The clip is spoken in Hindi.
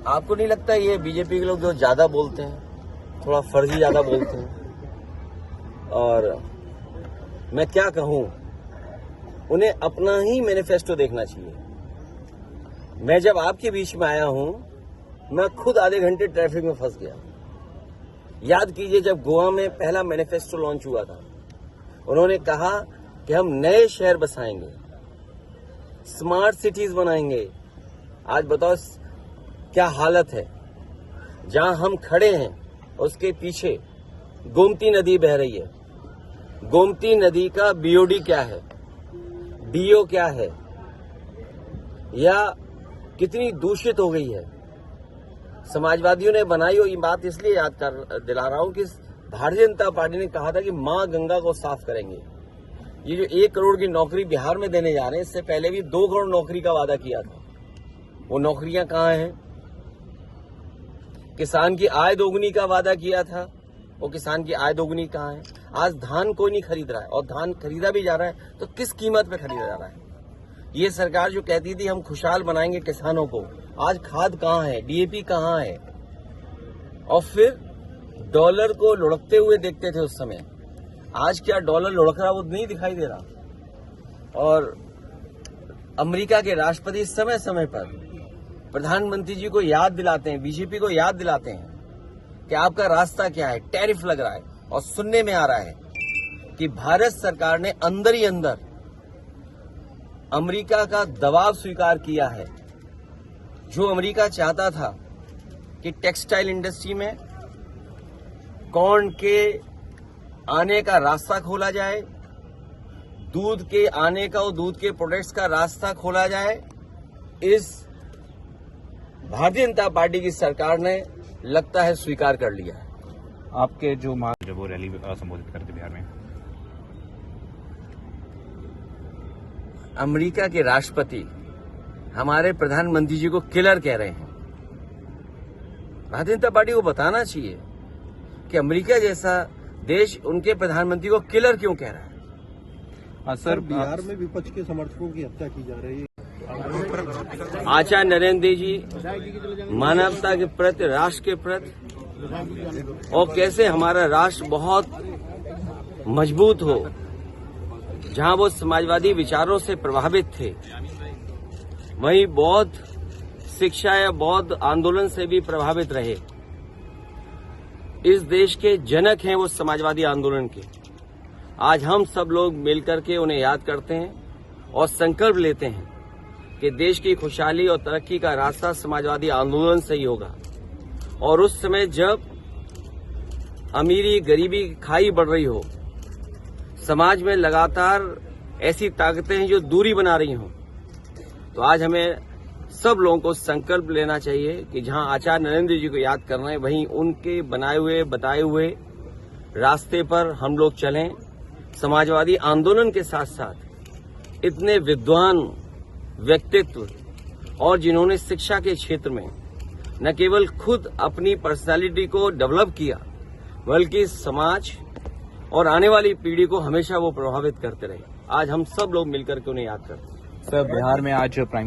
आपको नहीं लगता ये बीजेपी के लोग जो ज्यादा बोलते हैं, थोड़ा फर्जी ज्यादा बोलते हैं? और मैं क्या कहूं, उन्हें अपना ही मैनिफेस्टो देखना चाहिए। मैं जब आपके बीच में आया हूं, मैं खुद आधे घंटे ट्रैफिक में फंस गया। याद कीजिए, जब गोवा में पहला मैनिफेस्टो लॉन्च हुआ था, उन्होंने कहा कि हम नए शहर बसाएंगे, स्मार्ट सिटीज बनाएंगे। आज बताओ क्या हालत है। जहां हम खड़े हैं उसके पीछे गोमती नदी बह रही है। गोमती नदी का बीओडी क्या है, डीओ क्या है, या कितनी दूषित हो गई है। समाजवादियों ने बनाई, और ये बात इसलिए याद कर दिला रहा हूं कि भारतीय जनता पार्टी ने कहा था कि मां गंगा को साफ करेंगे। ये जो 1 करोड़ की नौकरी बिहार में देने जा रहे हैं, इससे पहले भी 2 करोड़ नौकरी का वादा किया था। वो नौकरियां कहां हैं? किसान की आय दोगुनी का वादा किया था, वो किसान की आय दोगुनी कहां है? आज धान कोई नहीं खरीद रहा है, और धान खरीदा भी जा रहा है तो किस कीमत पे खरीदा जा रहा है? ये सरकार जो कहती थी हम खुशहाल बनाएंगे किसानों को, आज खाद कहां है, डीएपी कहां है? और फिर डॉलर को लुढ़कते हुए देखते थे उस समय। आज क्या डॉलर लुढ़क रहा वो नहीं दिखाई दे रहा। और अमेरिका के राष्ट्रपति समय समय पर प्रधानमंत्री जी को याद दिलाते हैं, बीजेपी को याद दिलाते हैं कि आपका रास्ता क्या है, टैरिफ लग रहा है। और सुनने में आ रहा है कि भारत सरकार ने अंदर ही अंदर अमेरिका का दबाव स्वीकार किया है। जो अमेरिका चाहता था कि टेक्सटाइल इंडस्ट्री में कॉर्न के आने का रास्ता खोला जाए, दूध के आने का और दूध के प्रोडक्ट्स का रास्ता खोला जाए, इस भारतीय जनता पार्टी की सरकार ने लगता है स्वीकार कर लिया है। आपके जो जब वो रैली संबोधित करते बिहार में, अमेरिका के राष्ट्रपति हमारे प्रधानमंत्री जी को किलर कह रहे हैं। भारतीय जनता पार्टी को बताना चाहिए कि अमेरिका जैसा देश उनके प्रधानमंत्री को किलर क्यों कह रहा है। सर, बिहार में विपक्ष के समर्थकों की हत्या की जा रही है। आचार्य नरेंद्र जी मानवता के प्रति, राष्ट्र के प्रति, और कैसे हमारा राष्ट्र बहुत मजबूत हो, जहां वो समाजवादी विचारों से प्रभावित थे, वहीं बौद्ध शिक्षा या बौद्ध आंदोलन से भी प्रभावित रहे। इस देश के जनक हैं वो समाजवादी आंदोलन के। आज हम सब लोग मिलकर के उन्हें याद करते हैं और संकल्प लेते हैं कि देश की खुशहाली और तरक्की का रास्ता समाजवादी आंदोलन से ही होगा। और उस समय जब अमीरी गरीबी की खाई बढ़ रही हो, समाज में लगातार ऐसी ताकतें हैं जो दूरी बना रही हों, तो आज हमें सब लोगों को संकल्प लेना चाहिए कि जहां आचार्य नरेंद्र जी को याद कर रहे हैं, वहीं उनके बनाए हुए बताए हुए रास्ते पर हम लोग चलें। समाजवादी आंदोलन के साथ साथ इतने विद्वान व्यक्तित्व और जिन्होंने शिक्षा के क्षेत्र में न केवल खुद अपनी पर्सनालिटी को डेवलप किया, बल्कि समाज और आने वाली पीढ़ी को हमेशा वो प्रभावित करते रहे। आज हम सब लोग मिलकर के उन्हें याद करते हैं। सर, बिहार में आज प्राइम